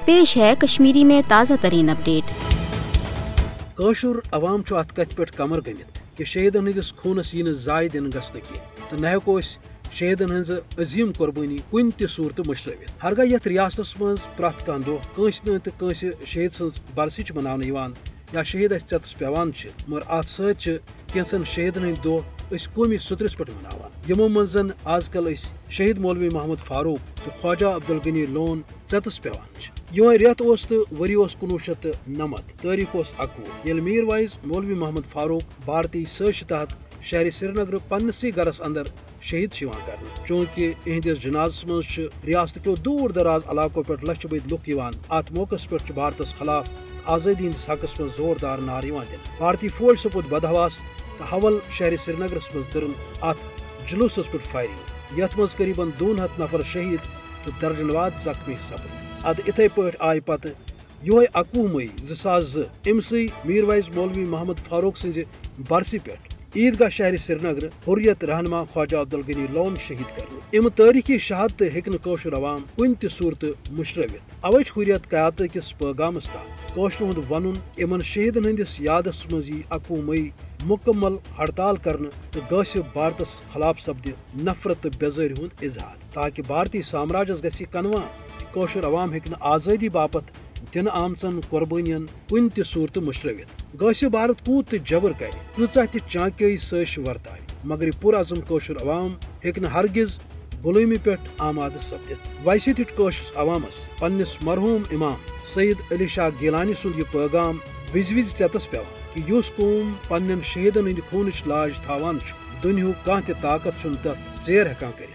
پیش ہے کشمیری میں تازہ ترین اپڈیٹ۔ کاشر عوام ات کت پہ کمر گنت کہ شہیدن ہندس خونس یہ ضائع دن گھن کی تو نہ ہیکو شہیدن ہز عظیم قربانی کن تہ صورت مشرت ہرگاہ یتھ ریاستس مز پرت کھانا دہ کنس نہ شہید سن برسی منانے یا شہید اس ژتس پیوان مگر ات ست کینچن شہیدن ہند دہ قومی سترس پہ مناوان یمو من زن آز کل شہید مولوی محمد فاروق تو خواجہ عبدالغنی لون ژتس پیوان یہ ریت تو وری 1999 تاریخ 21 یل میر وائز مولوی محمد فاروق بھارتی سٲزشہِ تحت شہر سری نگر پنسے گرس اندر شہید کر چونکہ اہندس جنازس مز ریاست کیو دور دراز علاقوں پہ لچھ بد لک ات موقع پہ بھارتس خلاف آزادی ہندس حقس مز زوردار نعرہ دن بھارتی فوج سپود بدحواس تو حول شہر سری نگرس مز کرن ات جلوسس پہ فائرنگ یت مز قریباً 200 نفر شہید تو درجن واد زخمی سپد اد اتھے پہ آئی پتہ یہ 21 مئی 2002 امسی میر وائز مولوی محمد فاروق سز برسی پہ عیدگاہ شہر سری نگر حریت رہنما خواجہ عبدالغنی لون شہید کر ام تاریخی شہادت ہیکن کوشر عوام کن تہ صورت مشرت اوے حریت قیادت کس پیغامس تحت کوشر ہند ون ان شہیدن ہندس یادس مز 21 مئی مکمل ہڑتال کرنے تو گھس بھارتس خلاف سپد نفرت تو بیزاری ہند اظہار تاکہ بھارتی سامراجس گژھِ کنوان کہ کوشر عوام ہیکن آزادی باپت دن آمچن قربانین کن تہ صورت مشرت گھس بھارت کوت تہ جبر کر کۭژاہ تہ چانکیٲیی سٲزش ورتائے مگر یہ پُرعزم کوشر عوام ہیکن ہرگز غلٲمی پہ آماد سپدت ویسے تہ کوشر عوامس پننس مرحوم امام سید علی شاہ گیلانی سند یہ پیغام وز وز ژتس پیوان کہ یس قوم پنن شہیدن ہند خونچ لاج تھاوان دنیاہُک کانٛہہ تہِ طاقت چھُنہٕ تتھ ژیر ہیکان کٔرِتھ